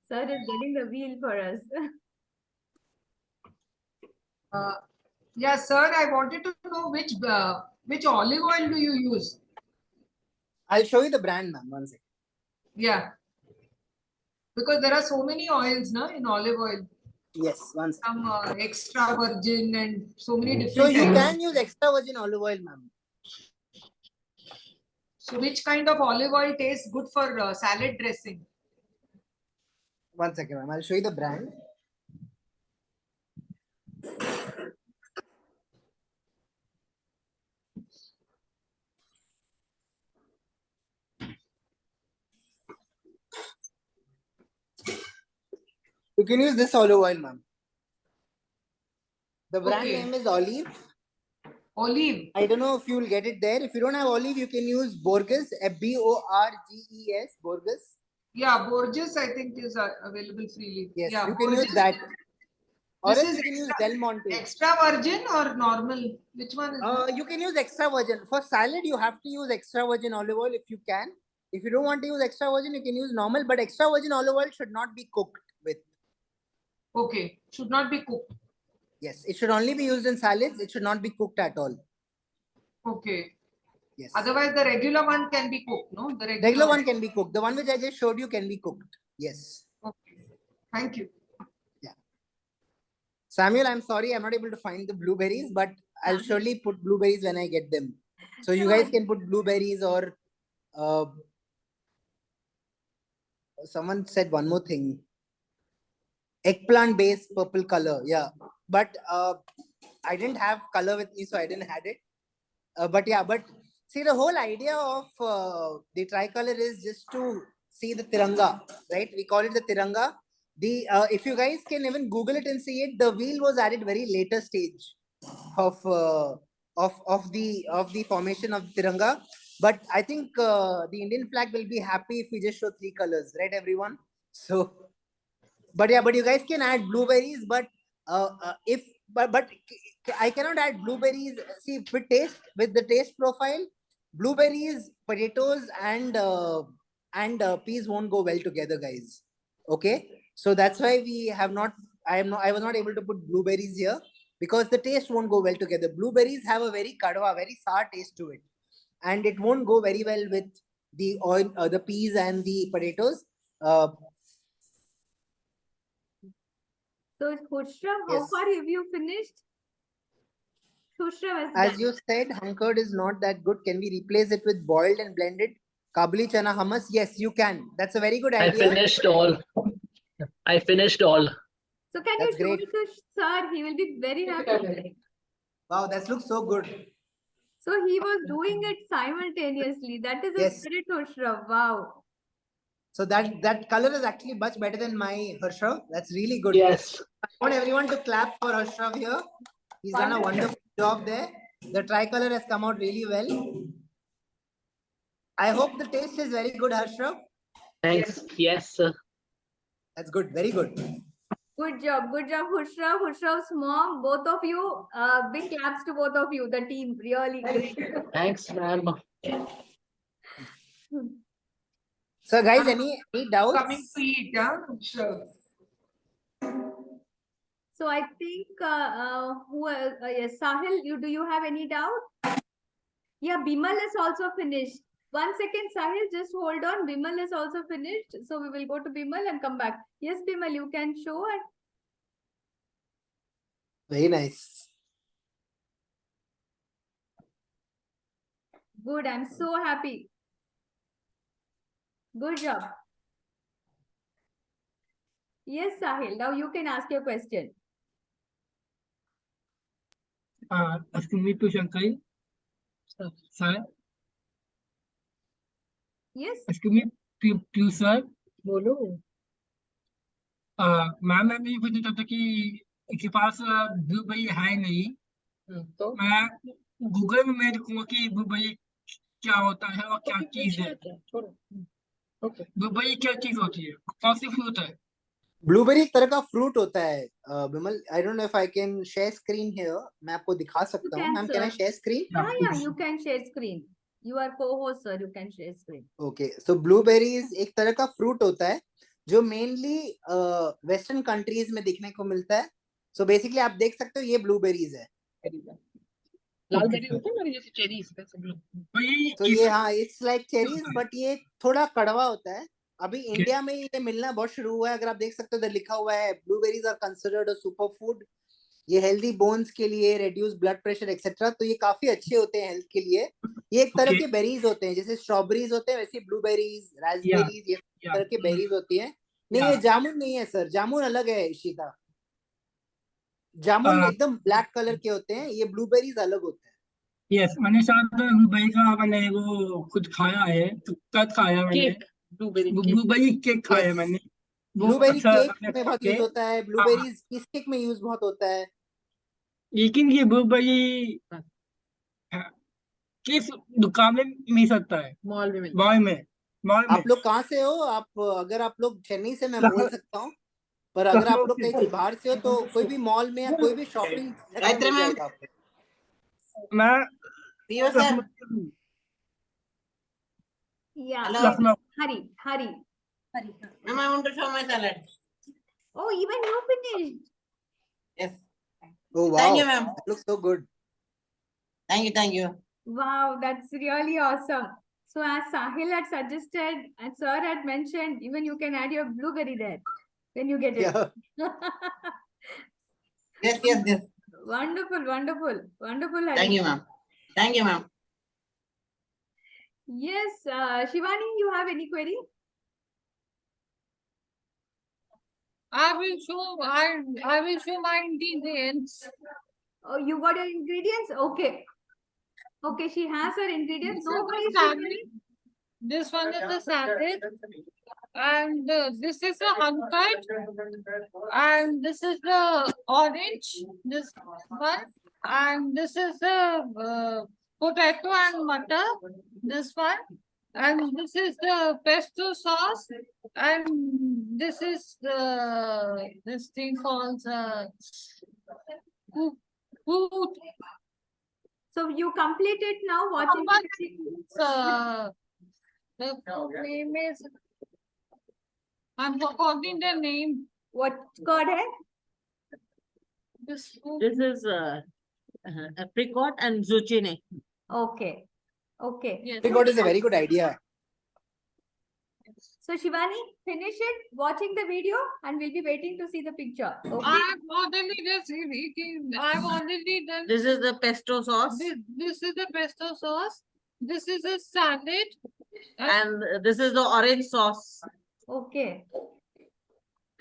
Sir is getting the wheel for us. Yeah, sir, I wanted to know which olive oil do you use? I'll show you the brand, ma'am. One second. Yeah. Because there are so many oils, na, in olive oil. Yes, one second. Some extra virgin and so many different So you types. can use extra virgin olive oil, ma'am. So which kind of olive oil tastes good for salad dressing? One second, ma'am. I'll show you the brand. You can use this olive oil, ma'am. The brand Okay. name is Olive. Olive. I don't know if you will get it there. If you don't have olive, you can use Borges, Borges, Borges. Yeah, Borges I think is available freely. Yes, Yeah, you can Borges. use that. Or This else is you can use extra, Del Monte. extra virgin or normal? Which one is that? You can use extra virgin. For salad, you have to use extra virgin olive oil if you can. If you don't want to use extra virgin, you can use normal. But extra virgin olive oil should not be cooked with. Okay, should not be cooked. Yes, it should only be used in salads. It should not be cooked at all. Okay. Yes. Otherwise, the regular one can be cooked, no? The Regular one can be cooked. The one which I just showed you can be cooked. Yes. Okay. Thank you. Samuel, I'm sorry, I'm not able to find the blueberries, but I'll surely put blueberries when I get them. So you guys can put blueberries or someone said one more thing. Eggplant based purple color. Yeah. But I didn't have color with me, so I didn't had it. But yeah, but see, the whole idea of the tricolor is just to see the Tiranga, right? We call it the Tiranga. The if you guys can even Google it and see it, the wheel was added very later stage of the formation of Tiranga. But I think the Indian flag will be happy if we just show three colors, right, everyone? So, but yeah, but you guys can add blueberries, but but I cannot add blueberries. See, with the taste profile, blueberries, potatoes, and peas won't go well together, guys. Okay, so that's why we have not. I was not able to put blueberries here because the taste won't go well together. Blueberries have a very kadwa, very sour taste to it, and it won't go very well with the oil, the peas and the potatoes. So, Khushram, how Yes. far have you finished? Khushram is As done. you said, hunkered is not that good. Can we replace it with boiled and blended Kabuli chana hummus? Yes, you can. That's a very good I idea. finished all. I finished all. So, can That's you show great. it to sir? He will be very happy. Wow, that looks so good. So, he was doing it simultaneously. That is a Yes. spirit, Khushram. Wow. So that color is actually much better than my Harshav. That's really good. Yes. I want everyone to clap for Harshav here. He's done a wonderful job there. The tricolor has come out really well. I hope the taste is very good, Harshav. Thanks. Yes, sir. That's good. Very good. Good job, Khushram. Khushram's mom, both of you. Big claps to both of you. The team, really great. Thanks, ma'am. So, guys, any doubts? Coming to eat, yeah? Sure. So I think yes, Sahil, do you have any doubt? Yeah, Bimal is also finished. 1 second, Sahil, just hold on. Bimal is also finished. So we will go to Bimal and come back. Yes, Bimal, you can show it. Very nice. Good, I'm so happy. Good job. Yes, Sahil, now you can ask your question. Asking me to Shankari. Sir, Yes. asking me Piyus sir. बोलो. Ma'am मैं ये पूछना चाहता कि इनके पास blueberry है नहीं. तो मैं गूगल में मैं देखूंगा कि ब्लूबेरी क्या होता है और क्या चीज है. ब्लूबेरी क्या चीज होती है? कौन सी फ्रूट है? ब्लूबेरी एक तरह का फ्रूट होता है Vimal. I don't know if I can share screen here. मैं आपको दिखा सकता हूँ. can, ma'am, can I sir. Share screen? Yeah, you can share screen. You are co-host, sir. You can share screen. Okay, so blueberries एक तरह का fruit होता है जो मेनली वेस्टर्न कंट्रीज में देखने को मिलता है. सो बेसिकली आप देख सकते हो ये ब्लूबेरीज है. लाल बेरी होते हैं ना जैसे चेरीज भाई तो ये, हाँ, इट्स लाइक चेरीज, बट ये थोड़ा कड़वा होता है. अभी इंडिया में ये मिलना बहुत शुरू हुआ है. अगर आप देख सकते हो इधर लिखा हुआ है blueberries are considered a super food. ये हेल्दी बोन्स के लिए, रिड्यूस ब्लड प्रेशर एक्सेट्रा, तो ये काफी अच्छे होते हैं हेल्थ के लिए. ये एक तरह Okay. के बेरीज होते हैं, जैसे स्ट्रॉबेरीज होते हैं वैसे ब्लूबेरीज, रास्पबेरीज, ये Yeah. तरह के बेरीज होती हैं. नहीं, Yeah. ये जामुन नहीं है सर. जामुन अलग है इशिता. जामुन एकदम ब्लैक कलर के होते हैं. ये ब्लूबेरीज अलग होते हैं. यस, मैंने शायद दुबई का मैंने वो कुछ खाया है, तो कद खाया मैंने. केक ब्लूबेरी दुबई केक खाया Yes. मैंने. वो ब्लूबेरी अच्छा केक लगने में बहुत के. यूज होता है. ब्लूबेरीज किस केक में यूज बहुत होता है. लेकिन ये दुबई किस दुकान में मिल सकता है? मॉल में मिलता मॉल में. मॉल में. आप लोग कहाँ से हो? आप अगर आप लोग चेन्नई से, मैं बोल सकता हूँ. पर अगर आप लोग कहीं बाहर से हो तो कोई भी मॉल में या कोई भी शॉपिंग गायत्री मैम. मैं Piyus sir. Yeah. Hello. Lucknow. Hari. Ma'am, I want to show my salad. Oh, even you finished. Yes. Oh wow, Thank you, ma'am. that looks so good. Thank you. Thank you. Wow, that's really awesome. So as Sahil had suggested and sir had mentioned, even you can add your blueberry there when you get it. Yeah. Yes, yes, yes. Wonderful. Hari. Thank you, ma'am. Thank you, ma'am. Yes, Shivani, you have any query? I will show my ingredients. Oh, you got your ingredients? Okay. Okay, she has her ingredients. This No is the worries, salad. Shivani. This one is the salad, and this is the uncut, and this is the orange. This one, and this is the potato and butter. This one, and this is the pesto sauce, and this is the this thing called food. So you completed now watching the video? The name is, I'm forgetting the name. What called hai? This food. This is apricot and zucchini. Okay. Yes. Apricot is a very good idea. So Shivani, finish it watching the video and we'll be waiting to see the picture. Okay. I've already just eaten. I've already done. This is the pesto sauce, This is the pesto sauce. This is a salad. and this is the orange sauce, Okay.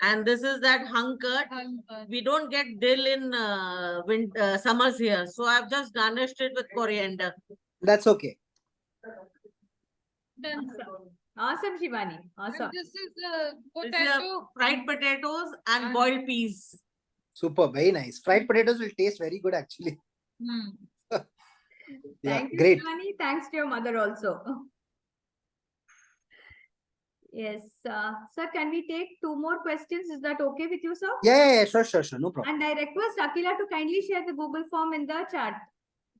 and this is that hung curd. We don't get dill in summers here, so I've just garnished it with coriander. That's okay. Done. Awesome, Shivani. Awesome. And this is the This is potato. fried potatoes and And- boiled peas. Super, very nice. Fried potatoes will taste very good actually. Hmm. Yeah, Thank you, great. Shivani. Thanks to your mother also. Yes, sir, can we take 2 more questions? Is that okay with you, sir? Yeah, sure, no problem. And I request Akila to kindly share the Google form in the chat.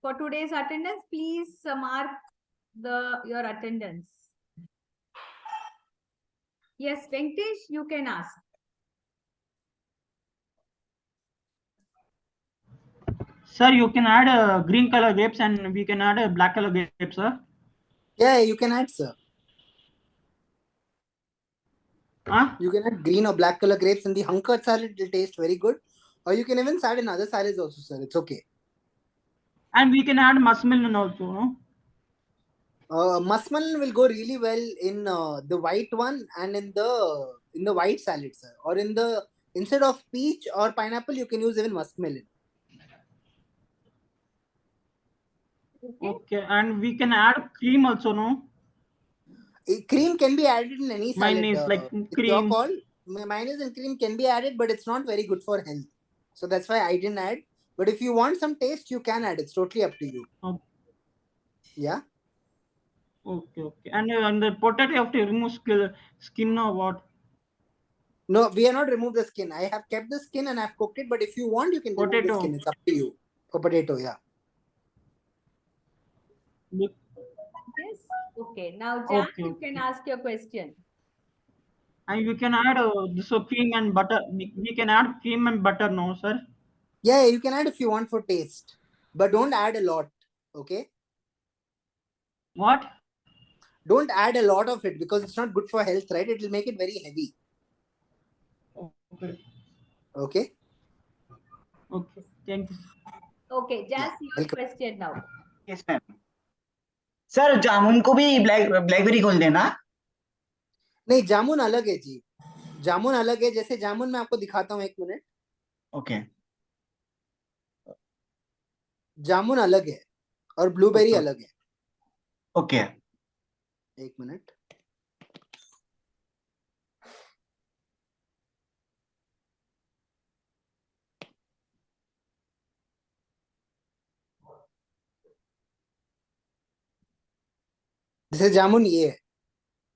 For today's attendance, please mark your attendance. Yes, Venkatesh, you can ask. Sir, you can add green color grapes and we can add black color grapes, sir. Yeah, you can add, sir. Huh? You can add green or black color grapes in the hung curd salad. It will taste very good. Or you can even add in other salads also, sir. It's okay. And we can add mushmelon also, no? Mushmelon will go really well in the white one and in the white salad, sir. Or instead of peach or pineapple, you can use even mushmelon. Okay, and we can add cream also, no? Cream can be added in any salad. Mayonnaise, like It's cream. your call. Mayonnaise and cream can be added, but it's not very good for health. So that's why I didn't add. But if you want some taste, you can add. It's totally up to you. Oh. Yeah. Okay. And the potato you have to remove skin or what? No, we are not removed the skin. I have kept the skin and I've cooked it, but if you want, you can remove the Potato. skin. It's up to you. For potato, yeah. Look, Yes. Okay. Now, Jan, Okay, you can okay. ask your question. And we can add this cream and butter. We can add cream and butter, no, sir? Yeah, you can add if you want for taste, but don't add a lot. Okay. What? Don't add a lot of it because it's not good for health, right? It will make it very heavy. Okay. Okay. Okay. Thank you. Okay, Yeah, Jas, your welcome. question now. Yes ma'am sir jamun को भी blackberry खोल देना नहीं, जामुन अलग है जी. जामुन अलग है. जैसे जामुन मैं आपको दिखाता हूँ, 1 मिनट. ओके जामुन अलग है और ब्लूबेरी अलग है. Okay 1 minute. जैसे जामुन ये है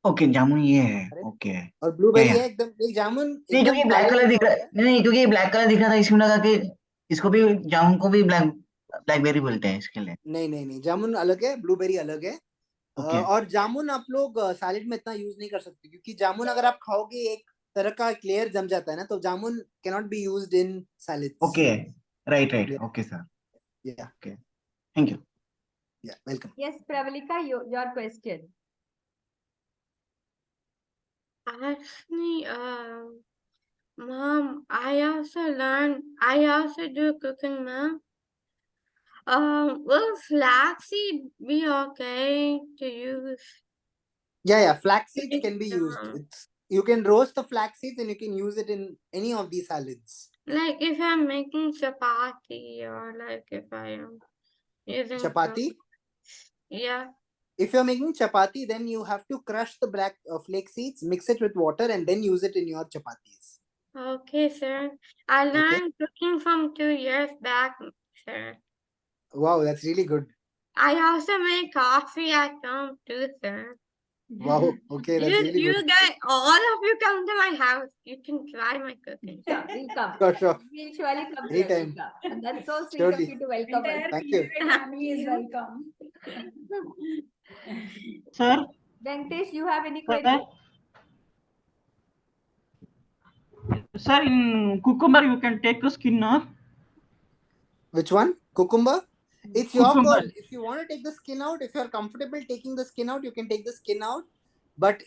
ओके जामुन ये है ओके और ब्लूबेरी या। है एकदम. ये जामुन नहीं एकदम क्योंकि ब्लैक काले कलर दिख जैसा रहा होता है. नहीं क्योंकि ब्लैक कलर दिख रहा था इसमें लगा कि इसको भी जामुन को भी ब्लैकबेरी बोलते हैं इसके लिए नहीं नहीं नहीं, जामुन अलग है, ब्लूबेरी अलग है. ओके और जामुन आप लोग सैलेड में इतना यूज नहीं कर सकते क्योंकि जामुन अगर आप खाओगे एक तरह का लेयर जम जाता है ना, तो jamun can not be used in salads. Okay right right Yeah. Okay sir Yeah, thank you yeah, welcome. Yes, Pravalika, your question. Actually, Mom, I also do cooking, Mom. Will flaxseed be okay to use? Yeah, flax seeds can be used. Um, You can roast the flax seeds and you can use it in any of these salads. Like if I'm making chapati or like if I am using Chapati. Yeah. If you're making chapati, then you have to crush the black flax seeds, mix it with water, and then use it in your chapatis. Okay, sir. I learned cooking from 2 years back, sir. Wow, that's really good. I also make coffee at home too, sir. Wow, okay, that's really You good. guys, all of you come to my house. You can try my cooking. Sure, we'll come. Sure. We'll surely come to Anytime. America. And that's so sweet Surely. of you to welcome us. Thank you. Family is welcome. Sir? Venkatesh, you have any Sir? query? Sir, in cucumber you can take the skin, no? Which one? Cucumber? It's your Cucumber. call. If you want to take the skin out, if you're comfortable taking the skin out, you can take the skin out. But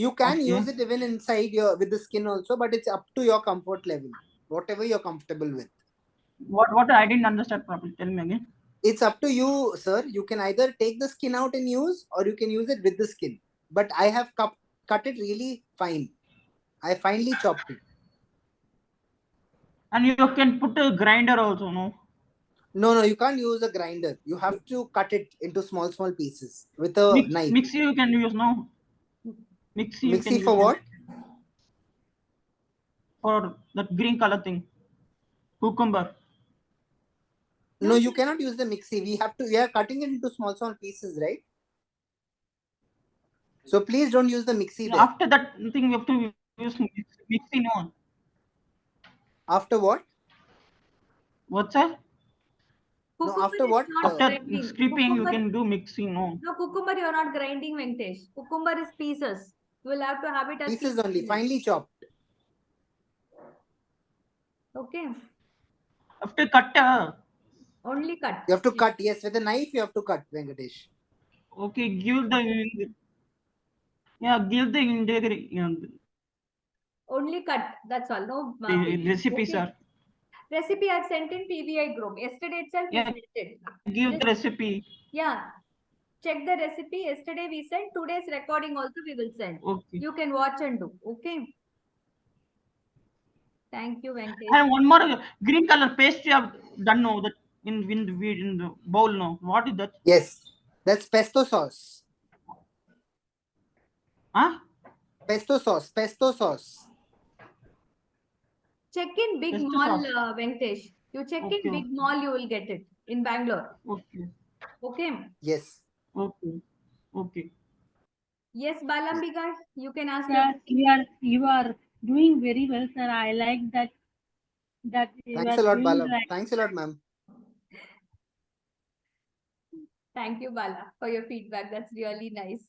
you can Okay. use it even inside with the skin also, but it's up to your comfort level. Whatever you're comfortable with. What I didn't understand properly. Tell me again. It's up to you, sir. You can either take the skin out and use, or you can use it with the skin. But I have cut it really fine. I finely chopped it. And you can put a grinder also, no? No, you can't use a grinder. You have to cut it into small pieces with a knife. Mixie you can use, no? Mixie you can Mixie use. for what? For that green color thing. Cucumber. No, you cannot use the mixie. We are cutting it into small pieces, right? So please don't use the mixie there. After that thing you have to use mixie, no? After what? What's that? No, after what? After scraping you can do mixing, no? No, cucumber you are not grinding, Venkatesh. Cucumber is pieces. You will have to have it as Pieces only, finely chopped. Okay. After cut. Only cut. You have to cut. Yes, with a knife you have to cut, Venkatesh. Okay, give the Only cut. That's all. No recipe, okay. sir. Recipe I've sent in PVI group. Yesterday itself we sent it. Give the recipe. Yeah. Check the recipe. Yesterday we sent. Today's recording also we will send. Okay. You can watch and do. Okay. Thank you, Venkatesh. And one more green color paste you have done, no? That in the bowl, no? What is that? Yes, that's pesto sauce. Huh? Pesto sauce. Check in Big Pesto Mall, sauce. Venkatesh. You check Okay. in Big Mall, you will get it in Bangalore. Okay. Okay. Yes. Okay. Yes, Balambika, you can ask. You are doing very well, sir. I like that you Thanks are a lot, doing Bala. right. Thanks a lot, ma'am. Thank you, Bala, for your feedback. That's really nice.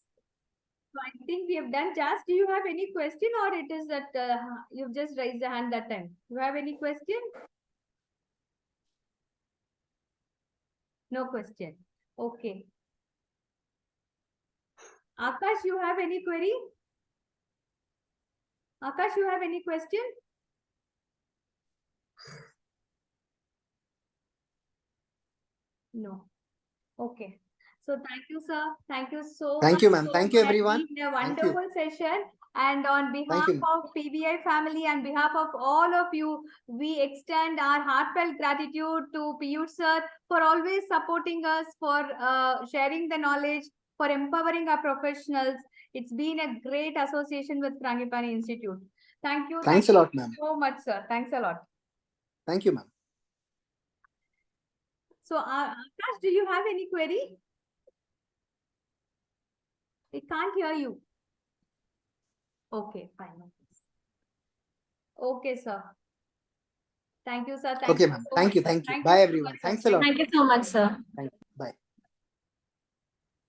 So I think we have done. Jazz, do you have any question, or it is that you've just raised the hand that time? You have any question? No question. Okay. Akash, you have any query? Akash, you have any question? No. Okay. So thank you, sir. Thank you so Thank much. you, ma'am. So Thank you, much. It's everyone. been a Thank you. wonderful session. And on behalf you. of PBI family and behalf of all of you, we extend our heartfelt gratitude to Piyus sir for always supporting us, for sharing the knowledge, for empowering our professionals. It's been a great association with Frangipani Institute. Thank you. Thanks Thank a lot, you ma'am. so much, sir. Thanks a lot. Thank you, ma'am. So, Akash, do you have any query? We can't hear you. Okay, fine. Okay, sir. Thank you, sir. Thank Okay, you ma'am. so Thank much, you. sir. Thank you. Thank Bye, so everyone. much, sir. Thanks a lot. Thank you so much, sir. Thank you.